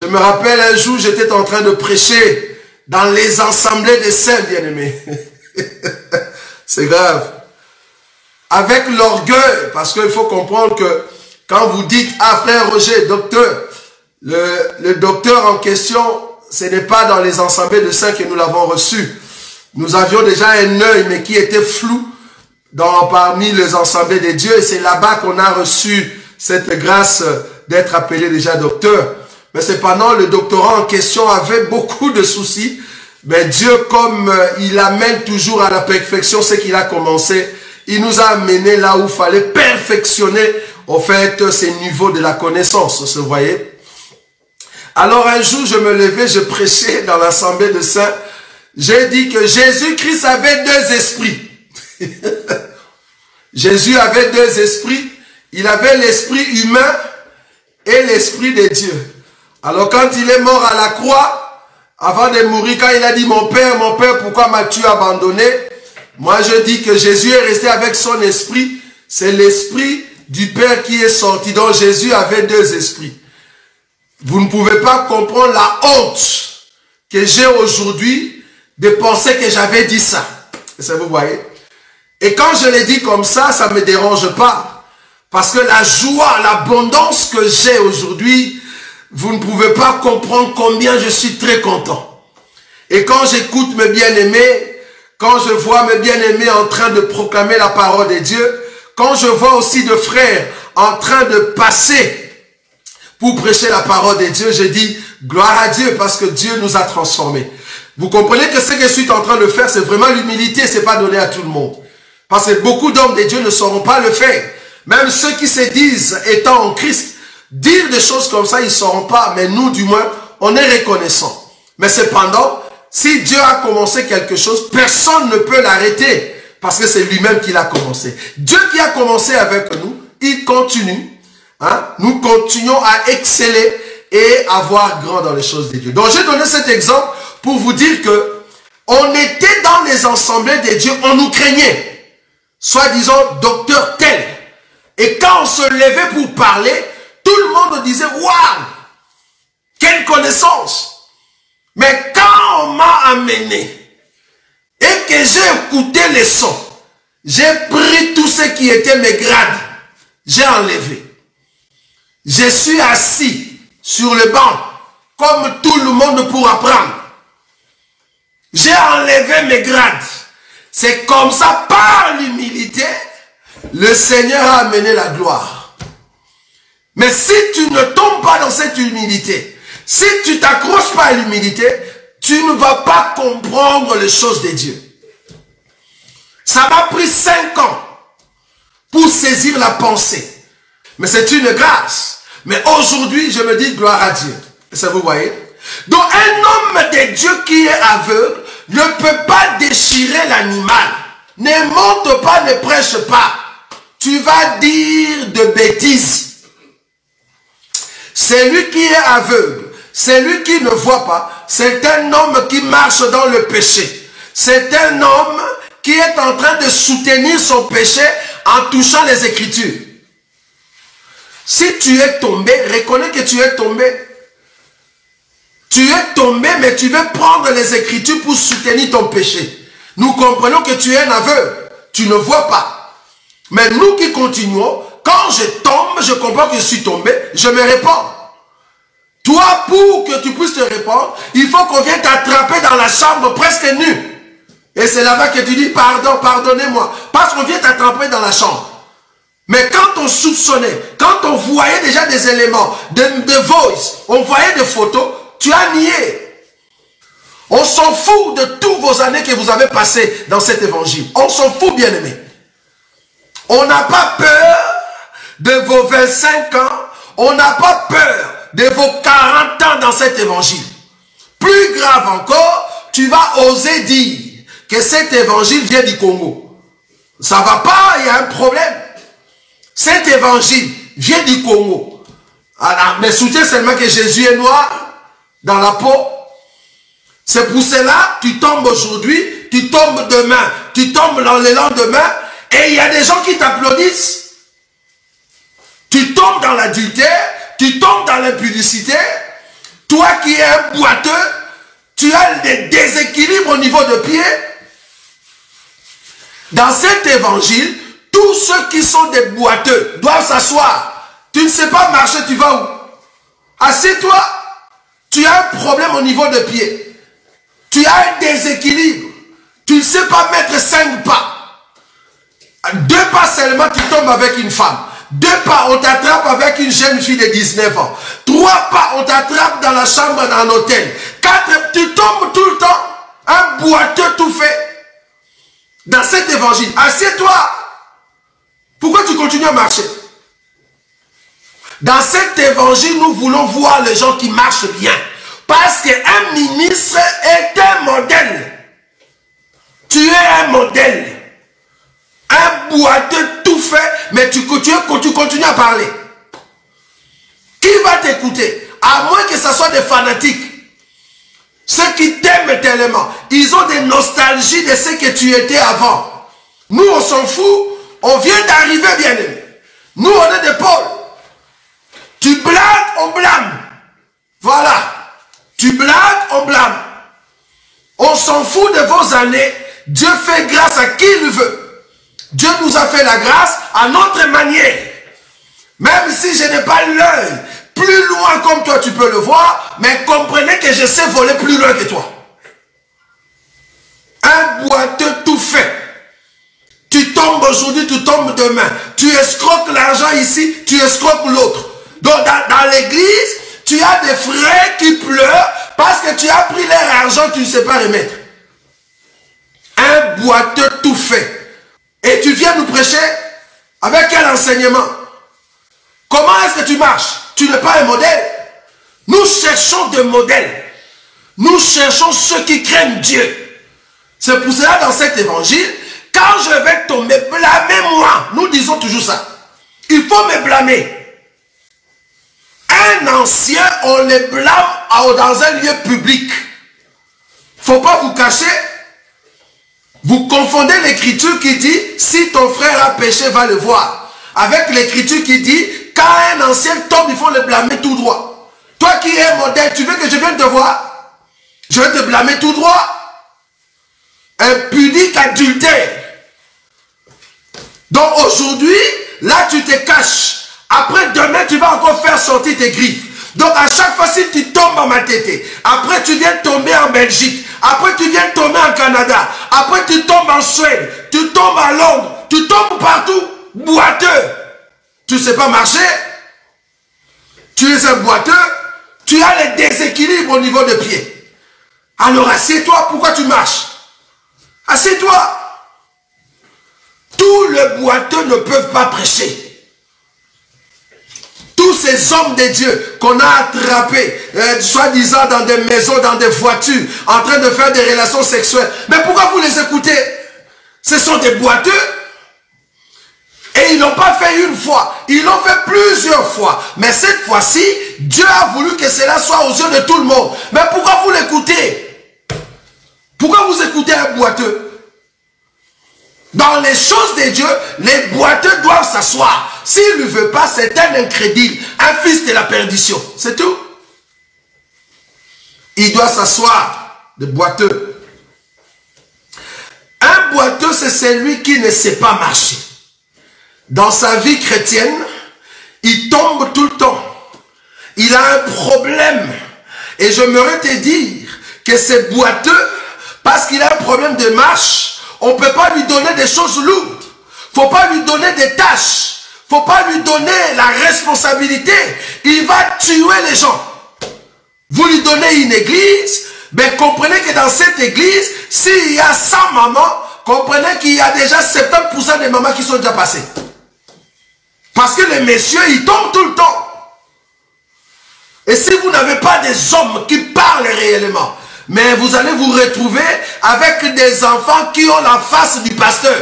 Je me rappelle un jour, j'étais en train de prêcher dans les assemblées des saints bien-aimés. C'est grave. Avec l'orgueil, parce qu'il faut comprendre que quand vous dites, ah frère Roger, docteur, le docteur en question, ce n'est pas dans les assemblées de saints que nous l'avons reçu. Nous avions déjà un œil, mais qui était flou parmi les assemblées de Dieu. Et c'est là-bas qu'on a reçu cette grâce d'être appelé déjà docteur. Mais cependant, le doctorat en question avait beaucoup de soucis. Mais Dieu, comme il amène toujours à la perfection ce qu'il a commencé, il nous a amené là où il fallait perfectionner, en fait, ces niveaux de la connaissance, vous voyez. Alors un jour, je me levais, je prêchais dans l'assemblée de saints. J'ai dit que Jésus-Christ avait deux esprits. Jésus avait deux esprits. Il avait l'esprit humain et l'esprit de Dieu. Alors quand il est mort à la croix, avant de mourir, quand il a dit mon Père, pourquoi m'as-tu abandonné? Moi je dis que Jésus est resté avec son esprit. C'est l'esprit du Père qui est sorti. Donc Jésus avait deux esprits. Vous ne pouvez pas comprendre la honte que j'ai aujourd'hui de penser que j'avais dit ça. Ça vous voyez? Et quand je l'ai dit comme ça ne me dérange pas. Parce que la joie, l'abondance que j'ai aujourd'hui, vous ne pouvez pas comprendre combien je suis très content. Et quand j'écoute mes bien-aimés, quand je vois mes bien-aimés en train de proclamer la parole de Dieu, quand je vois aussi de frères en train de passer pour prêcher la parole de Dieu, je dis gloire à Dieu parce que Dieu nous a transformés. Vous comprenez que ce que je suis en train de faire, c'est vraiment l'humilité, c'est pas donné à tout le monde. Parce que beaucoup d'hommes de Dieu ne sauront pas le faire. Même ceux qui se disent étant en Christ, dire des choses comme ça, ils ne sauront pas. Mais nous, du moins, on est reconnaissants. Mais cependant, si Dieu a commencé quelque chose, personne ne peut l'arrêter. Parce que c'est lui-même qui l'a commencé. Dieu qui a commencé avec nous, il continue. Hein? Nous continuons à exceller et à voir grand dans les choses de Dieu. Donc, j'ai donné cet exemple pour vous dire que on était dans les assemblées de Dieu, on nous craignait. Soit disant docteur tel. Et quand on se levait pour parler, tout le monde disait waouh, quelle connaissance. Mais quand on m'a amené et que j'ai écouté les sons, j'ai pris tout ce qui était mes grades, j'ai enlevé. Je suis assis sur le banc comme tout le monde pour apprendre. J'ai enlevé mes grades. C'est comme ça, par l'humilité, le Seigneur a amené la gloire. Mais si tu ne tombes pas dans cette humilité, si tu t'accroches pas à l'humilité, tu ne vas pas comprendre les choses de Dieu. Ça m'a pris 5 ans pour saisir la pensée. Mais c'est une grâce. Mais aujourd'hui, je me dis gloire à Dieu. Ça vous voyez? Donc un homme de Dieu qui est aveugle ne peut pas déchirer l'animal. Ne monte pas, ne prêche pas. Tu vas dire de bêtises. Celui qui est aveugle, celui qui ne voit pas, c'est un homme qui marche dans le péché. C'est un homme qui est en train de soutenir son péché en touchant les Écritures. Si tu es tombé, reconnais que tu es tombé. Tu es tombé, mais tu veux prendre les Écritures pour soutenir ton péché. Nous comprenons que tu es un aveugle. Tu ne vois pas. Mais nous qui continuons, quand je tombe, je comprends que je suis tombé, je me répands. Toi, pour que tu puisses te répandre, il faut qu'on vienne t'attraper dans la chambre presque nu. Et c'est là-bas que tu dis, pardon, pardonnez-moi. Parce qu'on vient t'attraper dans la chambre. Mais quand on soupçonnait, quand on voyait déjà des éléments, de voice, on voyait des photos, tu as nié. On s'en fout de toutes vos années que vous avez passées dans cet évangile. On s'en fout, bien-aimés. On n'a pas peur de vos 25 ans. On n'a pas peur de vos 40 ans dans cet évangile. Plus grave encore, tu vas oser dire que cet évangile vient du Congo. Ça va pas, il y a un problème. Cet évangile vient du Congo. Alors, mais soutiens seulement que Jésus est noir dans la peau. C'est pour cela que tu tombes aujourd'hui, tu tombes demain, tu tombes dans le lendemain, et il y a des gens qui t'applaudissent. Tu tombes dans l'adultère, tu tombes dans l'impudicité, Toi qui es un boiteux, tu as des déséquilibres au niveau de pied. Dans cet évangile, tous ceux qui sont des boiteux doivent s'asseoir. Tu ne sais pas marcher, tu vas où? Assieds-toi. Tu as un problème au niveau de pied. Tu as un déséquilibre. Tu ne sais pas mettre 5 pas. 2 pas seulement, tu tombes avec une femme. 2 pas, on t'attrape avec une jeune fille de 19 ans. 3 pas, on t'attrape dans la chambre d'un hôtel. 4, tu tombes tout le temps. Un boiteux tout fait. Dans cet évangile, assieds-toi. Pourquoi tu continues à marcher? Dans cet évangile, nous voulons voir les gens qui marchent bien. Parce qu'un ministre est un modèle. Tu es un modèle. Un boiteux tout fait, mais tu continues à parler. Qui va t'écouter? À moins que ce soit des fanatiques. Ceux qui t'aiment tellement. Ils ont des nostalgies de ce que tu étais avant. Nous, on s'en fout. On vient d'arriver, bien aimé. Nous, on est des pauvres. Tu blagues, on blâme. Voilà. Tu blagues, on blâme. On s'en fout de vos années. Dieu fait grâce à qui il veut. Dieu nous a fait la grâce à notre manière. Même si je n'ai pas l'œil plus loin comme toi tu peux le voir, mais comprenez que je sais voler plus loin que toi. Un boiteux tout fait. Tu tombes aujourd'hui, tu tombes demain. Tu escroques l'argent ici, tu escroques l'autre. Donc dans l'église, tu as des frères qui pleurent parce que tu as pris leur argent, tu ne sais pas remettre. Un boiteux tout fait. Et tu viens nous prêcher avec quel enseignement? Comment est-ce que tu marches? Tu n'es pas un modèle. Nous cherchons des modèles. Nous cherchons ceux qui craignent Dieu. C'est pour cela dans cet évangile, quand je vais tomber, blâmez-moi. Nous disons toujours ça. Il faut me blâmer. Un ancien, on le blâme dans un lieu public. Il ne faut pas vous cacher. Vous confondez l'écriture qui dit, si ton frère a péché, va le voir. Avec l'écriture qui dit, quand un ancien tombe, il faut le blâmer tout droit. Toi qui es modèle, tu veux que je vienne te voir? Je vais te blâmer tout droit. Impudique, adultère. Donc aujourd'hui, là tu te caches. Après demain, tu vas encore faire sortir tes griffes. Donc à chaque fois, si tu tombes en Matete, après tu viens tomber en Belgique, après tu viens tomber en Canada, après tu tombes en Suède, tu tombes à Londres, tu tombes partout, boiteux. Tu ne sais pas marcher, tu es un boiteux, tu as les déséquilibres au niveau des pieds. Alors assieds-toi, pourquoi tu marches? Assieds-toi. Tous les boiteux ne peuvent pas prêcher. Tous ces hommes de Dieu qu'on a attrapés, soi-disant dans des maisons, dans des voitures, en train de faire des relations sexuelles. Mais pourquoi vous les écoutez? Ce sont des boiteux. Et ils n'ont pas fait une fois, ils l'ont fait plusieurs fois. Mais cette fois-ci, Dieu a voulu que cela soit aux yeux de tout le monde. Mais pourquoi vous l'écoutez? Pourquoi vous écoutez un boiteux? Dans les choses de Dieu, les boiteux doivent s'asseoir. S'il ne veut pas, c'est un incrédule, un fils de la perdition. C'est tout. Il doit s'asseoir, le boiteux. Un boiteux, c'est celui qui ne sait pas marcher. Dans sa vie chrétienne, il tombe tout le temps. Il a un problème. Et j'aimerais te dire que c'est boiteux parce qu'il a un problème de marche. On ne peut pas lui donner des choses lourdes. Il ne faut pas lui donner des tâches. Il ne faut pas lui donner la responsabilité. Il va tuer les gens. Vous lui donnez une église, mais comprenez que dans cette église, s'il y a 100 mamans, comprenez qu'il y a déjà 70% des mamans qui sont déjà passées. Parce que les messieurs, ils tombent tout le temps. Et si vous n'avez pas des hommes qui parlent réellement, mais vous allez vous retrouver avec des enfants qui ont la face du pasteur.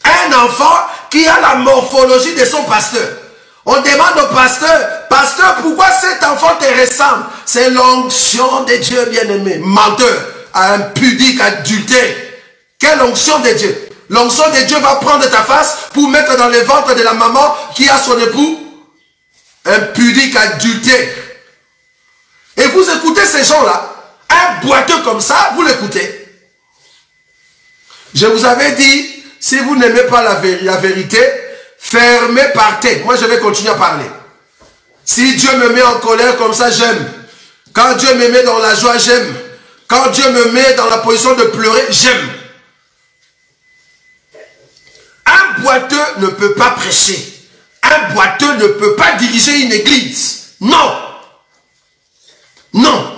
Un enfant qui a la morphologie de son pasteur. On demande au pasteur, pasteur, pourquoi cet enfant te ressemble? C'est l'onction de Dieu bien-aimé. Menteur, impudique, adultère. Quelle onction de Dieu? L'onction de Dieu va prendre ta face pour mettre dans le ventre de la maman qui a son époux. Impudique, adultère. vous écoutez ces gens-là, un boiteux comme ça, vous l'écoutez. Je vous avais dit, si vous n'aimez pas la vérité, fermez, partez. Moi, je vais continuer à parler. Si Dieu me met en colère comme ça, j'aime. Quand Dieu me met dans la joie, j'aime. Quand Dieu me met dans la position de pleurer, j'aime. Un boiteux ne peut pas prêcher. Un boiteux ne peut pas diriger une église. Non. Non.